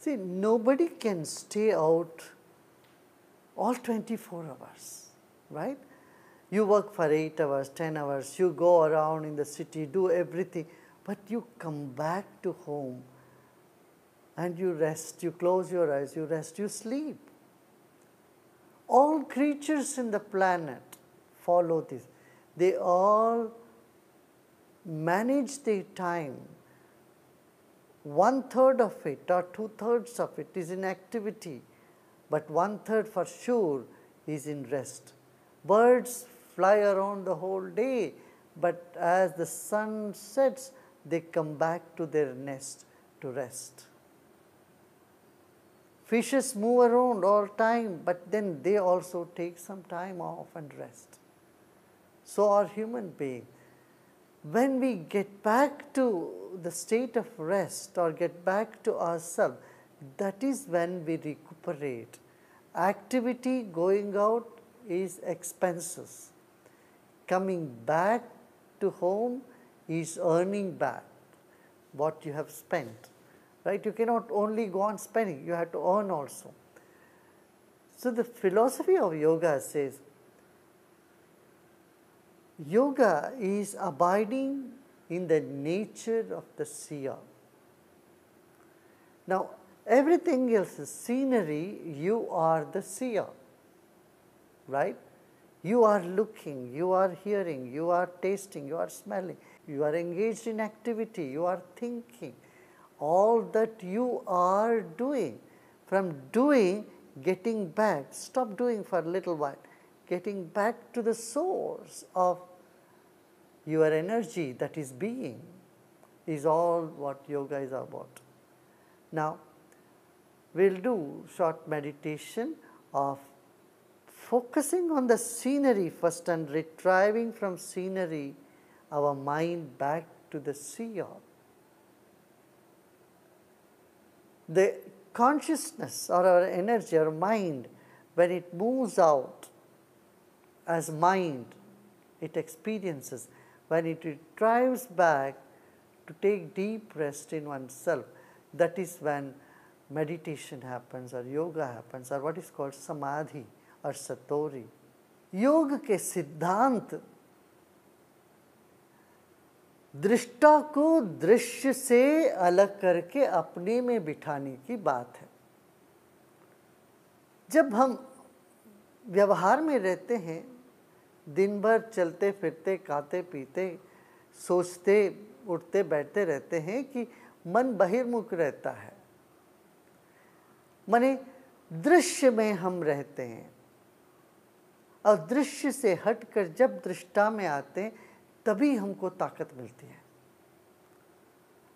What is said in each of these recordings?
See, nobody can stay out all 24 hours, right? You work for 8 hours, 10 hours, you go around in the city, do everything, but you come back to home and you rest, you close your eyes, you rest, you sleep. All creatures in the planet follow this. They all manage their time. 1/3 of it or 2/3 of it is in activity, but 1/3 for sure is in rest. Birds fly around the whole day, but as the sun sets, they come back to their nest to rest. Fishes move around all time, but then they also take some time off and rest. So are human beings. When we get back to the state of rest or get back to ourselves, that is when we recuperate. Activity going out is expenses. Coming back to home is earning back what you have spent. Right? You cannot only go on spending, you have to earn also. So the philosophy of yoga says, yoga is abiding in the nature of the seer. Now, everything else is scenery, you are the seer, right? You are looking, you are hearing, you are tasting, you are smelling, you are engaged in activity, you are thinking. All that you are doing, from doing, getting back, stop doing for a little while, getting back to the source of your energy that is being, is all what yoga is about. Now, we will do short meditation of focusing on the scenery first and retrieving from scenery our mind back to the seer. The consciousness or our energy or mind, when it moves out as mind, it experiences. When it retrieves back to take deep rest in oneself, that is when meditation happens or yoga happens or what is called samadhi और सतोरी। योग के सिद्धांत दृष्टा को दृश्य से अलग करके अपने में बिठाने की बात है। जब हम व्यवहार में रहते हैं, दिन भर चलते फिरते खाते पीते सोचते उठते बैठते रहते हैं कि मन बहिर्मुख रहता है, माने दृश्य में हम रहते हैं और दृश्य से हटकर जब दृष्टा में आते हैं तभी हमको ताकत मिलती है।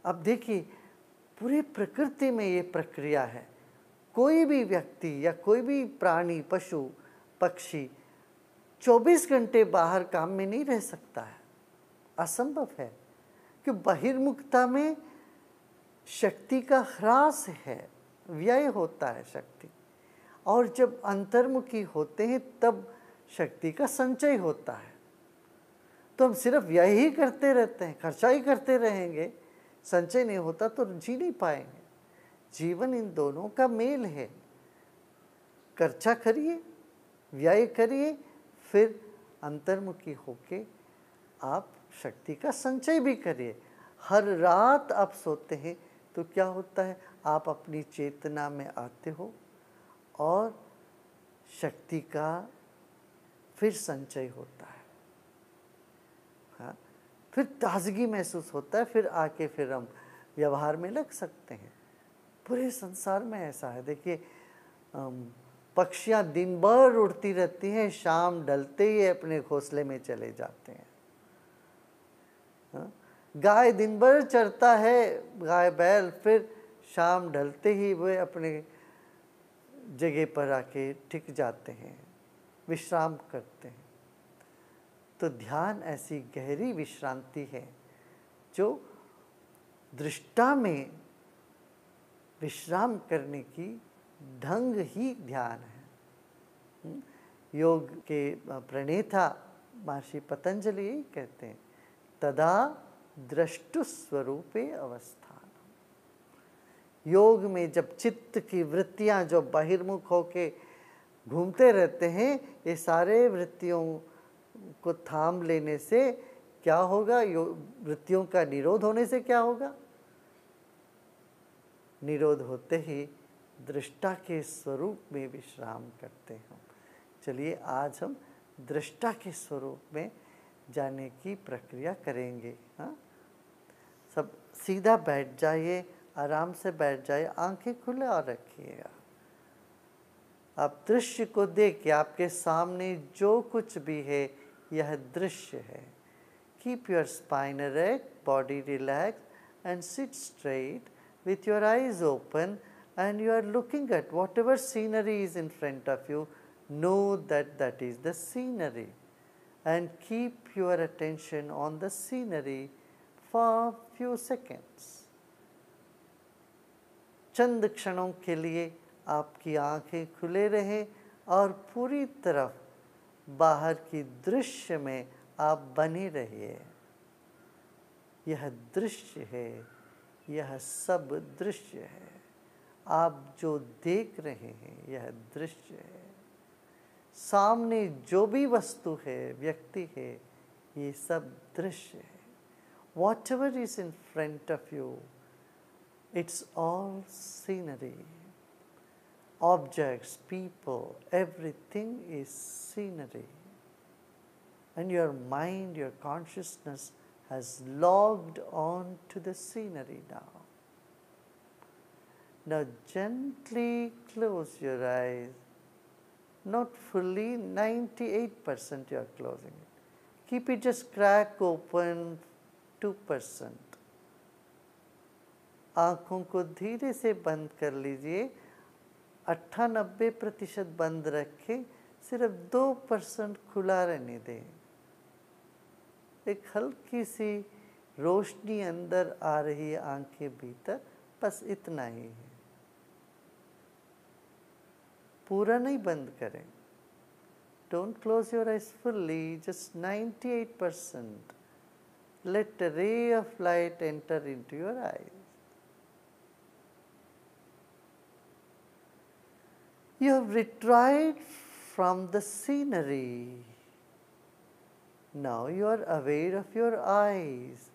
अब देखिए, पूरे प्रकृति में ये प्रक्रिया है। कोई भी व्यक्ति या कोई भी प्राणी, पशु, पक्षी 24 घंटे बाहर काम में नहीं रह सकता है, असंभव है, कि बहिर्मुखता में शक्ति का ह्रास है, व्यय होता है शक्ति, और जब अंतर्मुखी होते हैं तब शक्ति का संचय होता है। तो हम सिर्फ व्यय ही करते रहते हैं, खर्चा ही करते रहेंगे, संचय नहीं होता तो जी नहीं पाएंगे। जीवन इन दोनों का मेल है। खर्चा करिए, व्यय करिए, फिर अंतर्मुखी होके आप शक्ति का संचय भी करिए। हर रात आप सोते हैं तो क्या होता है, आप अपनी चेतना में आते हो और शक्ति का फिर संचय होता है। हाँ, फिर ताजगी महसूस होता है, फिर आके फिर हम व्यवहार में लग सकते हैं। पूरे संसार में ऐसा है। देखिए, पक्षियाँ दिन भर उड़ती रहती हैं, शाम ढलते ही अपने घोंसले में चले जाते हैं। हाँ? गाय दिन भर चरता है, गाय बैल, फिर शाम ढलते ही वे अपने जगह पर आके टिक जाते हैं, विश्राम करते हैं। तो ध्यान ऐसी गहरी विश्रांति है जो दृष्टा में विश्राम करने की ढंग ही ध्यान है। योग के प्रणेता महर्षि पतंजलि यही कहते हैं, तदा द्रष्टु स्वरूपे अवस्थान। योग में जब चित्त की वृत्तियां जो बहिर्मुख होके घूमते रहते हैं, ये सारे वृत्तियों को थाम लेने से क्या होगा? वृत्तियों का निरोध होने से क्या होगा? निरोध होते ही दृष्टा के स्वरूप में विश्राम करते हैं। चलिए आज हम दृष्टा के स्वरूप में जाने की प्रक्रिया करेंगे। हाँ, सब सीधा बैठ जाइए, आराम से बैठ जाइए, आंखें खुले और रखिएगा। आप दृश्य को देखिए, आपके सामने जो कुछ भी है यह दृश्य है। Keep your spine erect, body relax and sit straight with your eyes open, and you are looking at whatever scenery is in front of you. Know that that is the scenery, and keep your attention on the scenery for few seconds. चंद क्षणों के लिए आपकी आंखें खुले रहें और पूरी तरफ बाहर की दृश्य में आप बने रहिए। यह दृश्य है, यह सब दृश्य है। आप जो देख रहे हैं यह दृश्य है। सामने जो भी वस्तु है, व्यक्ति है, ये सब दृश्य है। Whatever is in front of you, it's all scenery. Objects, people, everything is scenery. And your mind, your consciousness has logged on to the scenery now. Now gently close your eyes. Not fully, 98% you are closing it. Keep it just crack open 2%. आँखों को धीरे से बंद कर लीजिए। 98% बंद रखें, सिर्फ 2% खुला रहने दें। एक हल्की सी रोशनी अंदर आ रही है आँख के भीतर, बस इतना ही है। पूरा नहीं बंद करें। Don't close your eyes fully, just 98%. Let a ray of light enter into your eyes. You have retrieved from the scenery. Now you are aware of your eyes.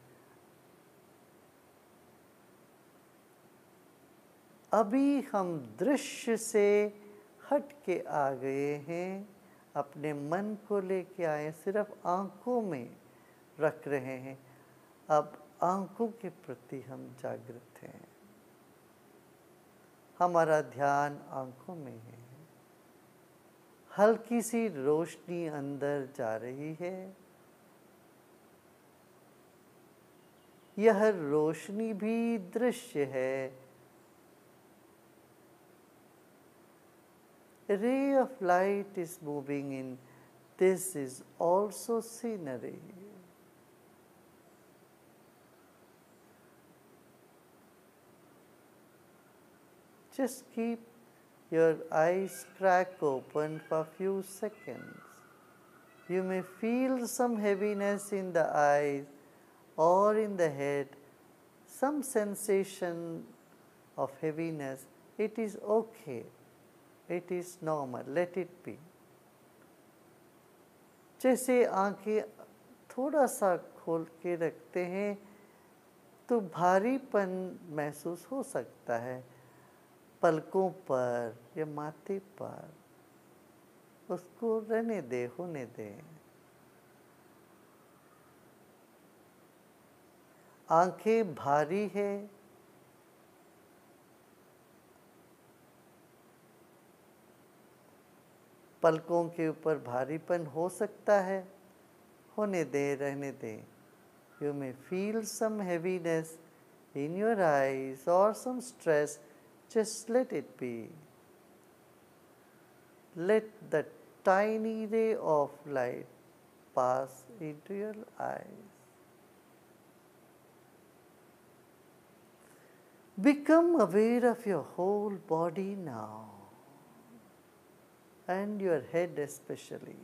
अभी हम दृश्य से हट के आ गए हैं, अपने मन को लेके आए, सिर्फ आँखों में रख रहे हैं। अब आँखों के प्रति हम जागृत हैं। हमारा ध्यान आँखों में है। हल्की सी रोशनी अंदर जा रही है। यह रोशनी भी दृश्य है। A ray of light is moving in. This is also scenery. Just keep your eyes crack open for a few seconds. You may feel some heaviness in the eyes or in the head, some sensation of heaviness. It is okay. It is normal. Let it be. जैसे आंखें थोड़ा सा खोल के रखते हैं तो भारीपन महसूस हो सकता है पलकों पर या माथे पर। उसको रहने दे, होने दे। आंखें भारी है, पलकों के ऊपर भारीपन हो सकता है, होने दे, रहने दे। You may feel some heaviness in your eyes or some stress. Just let it be. Let the tiny ray of light pass into your eyes. Become aware of your whole body now, and your head especially.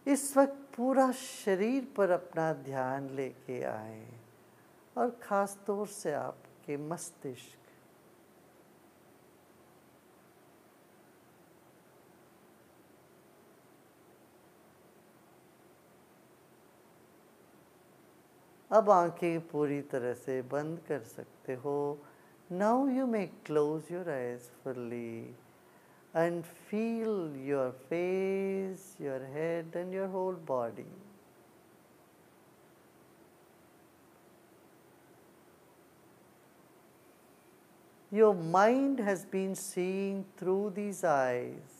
इस वक्त पूरा शरीर पर अपना ध्यान लेके आए और ख़ास तौर से आपके मस्तिष्क। अब आंखें पूरी तरह से बंद कर सकते हो। Now you may close your eyes fully and feel your face, your head and your whole body. Your mind has been seeing through these eyes.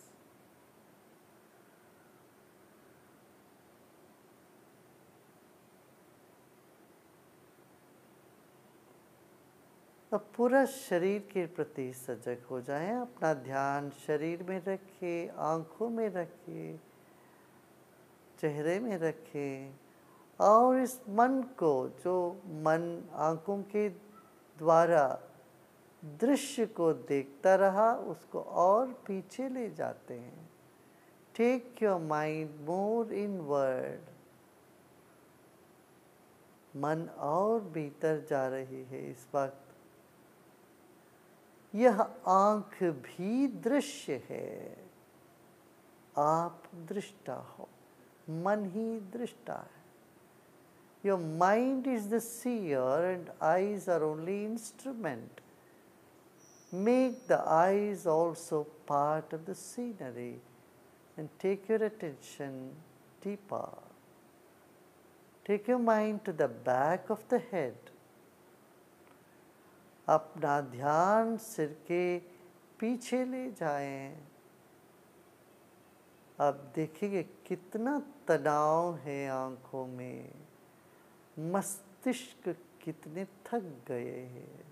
अब पूरा शरीर के प्रति सजग हो जाएं। अपना ध्यान शरीर में रखिए, आँखों में रखिए, चेहरे में रखें और इस मन को, जो मन आँखों के द्वारा दृश्य को देखता रहा, उसको और पीछे ले जाते हैं। Take your mind more inward. मन और भीतर जा रही है इस वक्त। यह आँख भी दृश्य है। आप दृष्टा हो, मन ही दृष्टा है। Your mind is the seer and eyes are only instrument. Make the eyes also part of the scenery and take your attention deeper. Take your mind to the back of the head. अपना ध्यान सिर के पीछे ले जाएं। अब देखिए कितना तनाव है आँखों में। मस्तिष्क कितने थक गए हैं।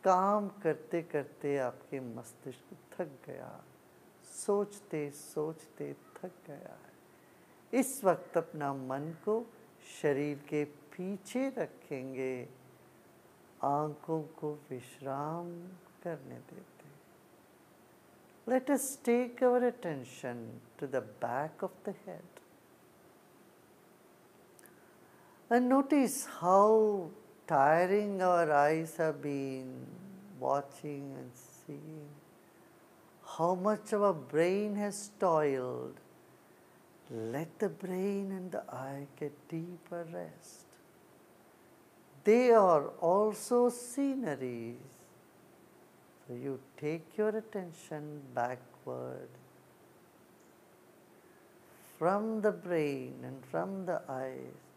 काम करते करते आपके मस्तिष्क थक गया, सोचते सोचते थक गया है। इस वक्त अपना मन को शरीर के पीछे रखेंगे, आँखों को विश्राम करने देते हैं। Let us take our attention to the back of the head and notice how tiring our eyes have been watching and seeing, how much our brain has toiled. Let the brain and the eye get deeper rest. They are also sceneries. So you take your attention backward from the brain and from the eyes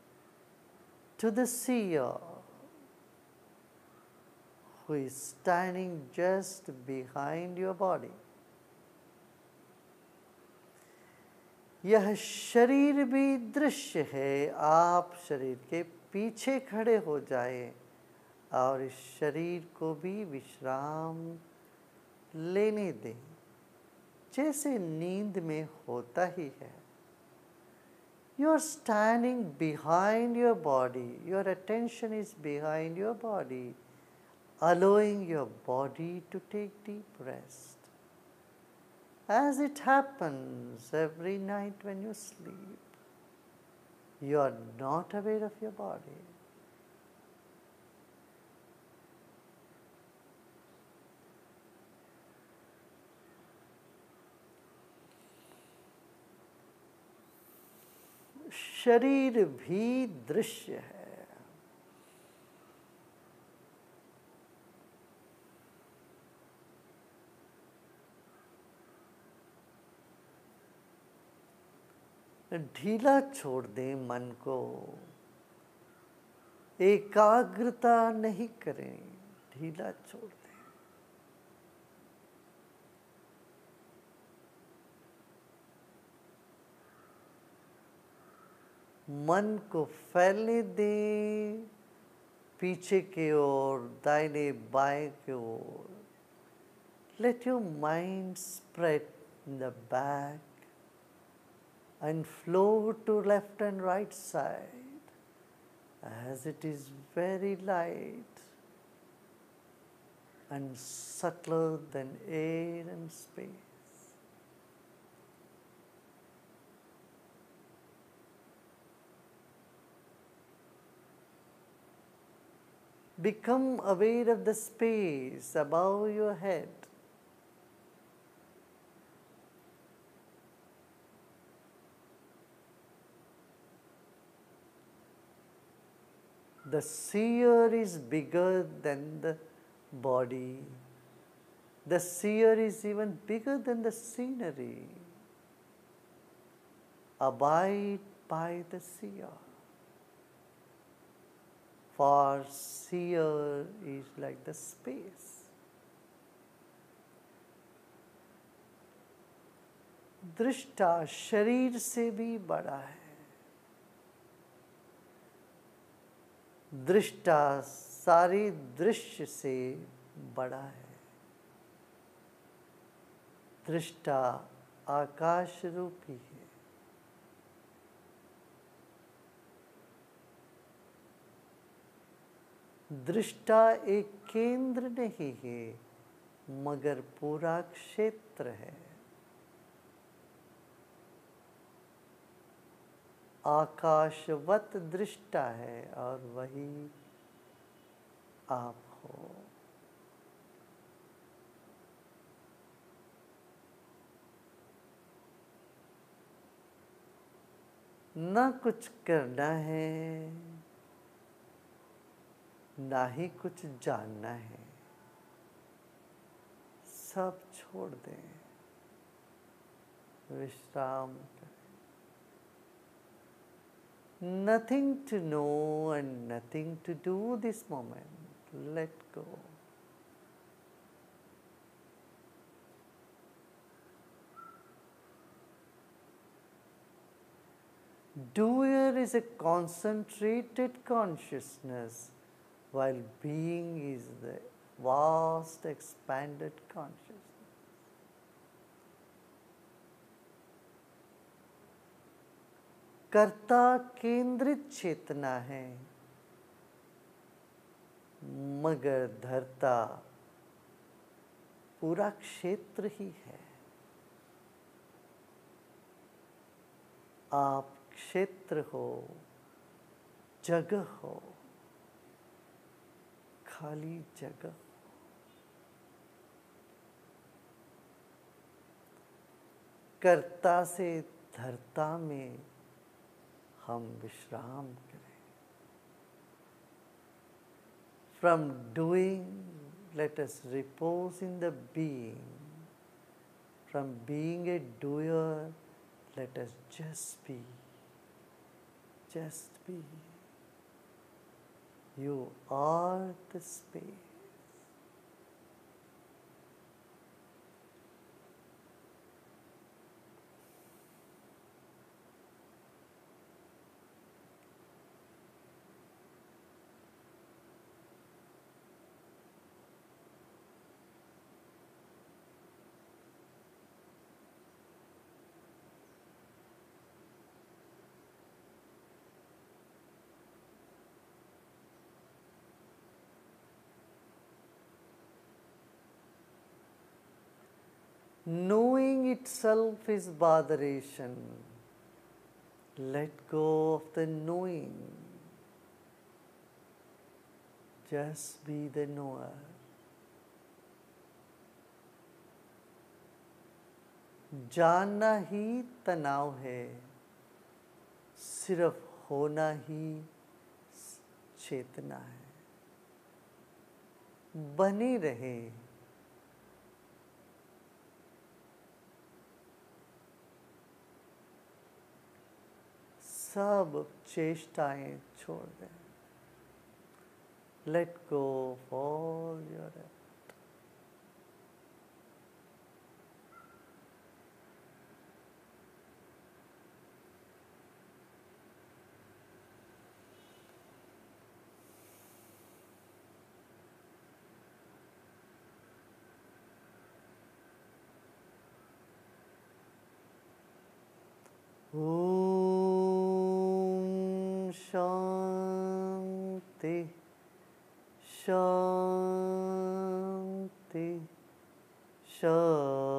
to the seer who is standing just behind your body. यह शरीर भी दृश्य है। आप शरीर के पीछे खड़े हो जाएं और इस शरीर को भी विश्राम लेने दें, जैसे नींद में होता ही है। You are standing behind your body. Your attention is behind your body, allowing your body to take deep rest. As it happens every night when you sleep, you are not aware of your body. शरीर भी दृश्य है। ढीला छोड़ दें मन को, एकाग्रता नहीं करें, ढीला छोड़ दें। मन को फैलने दें पीछे की ओर, दाहिने बाएं की ओर। Let your mind spread in the back and flow to left and right side as it is very light and subtler than air and space. Become aware of the space above your head. The seer is bigger than the body. The seer is even bigger than the scenery. Abide by the seer. For seer is like the space. दृष्टा शरीर से भी बड़ा है. दृष्टा सारी दृश्य से बड़ा है. दृष्टा आकाश रूपी है. दृष्टा एक केंद्र नहीं है, मगर पूरा क्षेत्र है. आकाशवत दृष्टा है और वही आप हो. न कुछ करना है, ना ही कुछ जानना है. सब छोड़ दें, विश्राम करें. Nothing to know and nothing to do this moment. Let go. Doer is a concentrated consciousness, while being is the vast expanded consciousness. कर्ता केंद्रित चेतना है, मगर धरता पूरा क्षेत्र ही है. आप क्षेत्र हो, जगह हो, खाली जगह. कर्ता से धरता में हम विश्राम करें. From doing, let us repose in the being. From being a doer, let us just be. Just be. You are the space. Knowing itself is botheration. Let go of the knowing. Just be the knower. जानना ही तनाव है, सिर्फ होना ही चेतना है. बनी रहे. सब चेष्टाएं छोड़ दें. Let go of all your effort. शांति शांति शांति.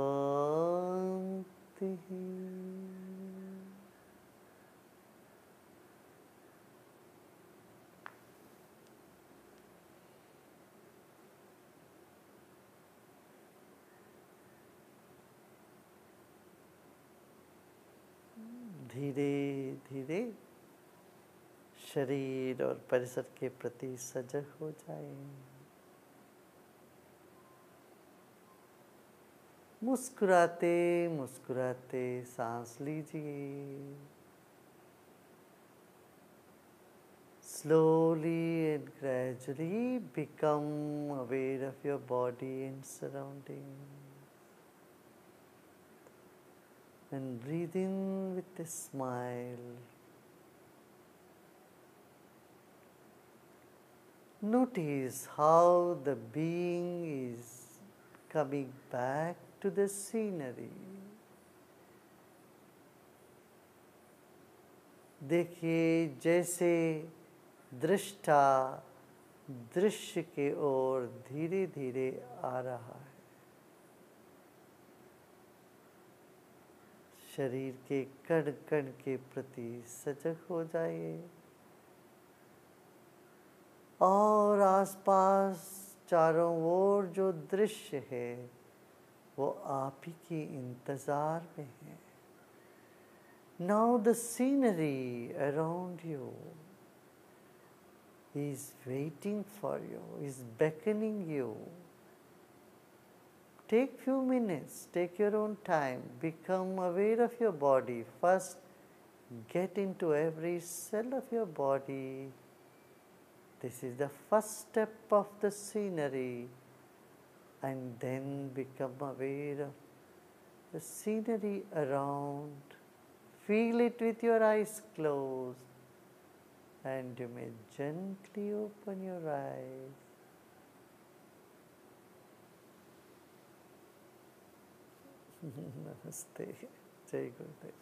धीरे धीरे शरीर और परिसर के प्रति सजग हो जाए। मुस्कुराते मुस्कुराते सांस लीजिए। Slowly and gradually become aware of your body and surroundings. And breathe in with a smile. Notice how the being is coming back to the scenery. देखिए जैसे दृष्टा दृश्य के ओर धीरे धीरे आ रहा है। शरीर के कण कण के प्रति सजग हो जाइए और आसपास चारों ओर जो दृश्य है वो आप ही के इंतजार में है। Now the scenery around you is waiting for you, is beckoning you. Take few minutes, take your own time, become aware of your body. First, get into every cell of your body. This is the first step of the scenery, and then become aware of the scenery around. Feel it with your eyes closed, and you may gently open your eyes. Namaste. Jai Gurudev.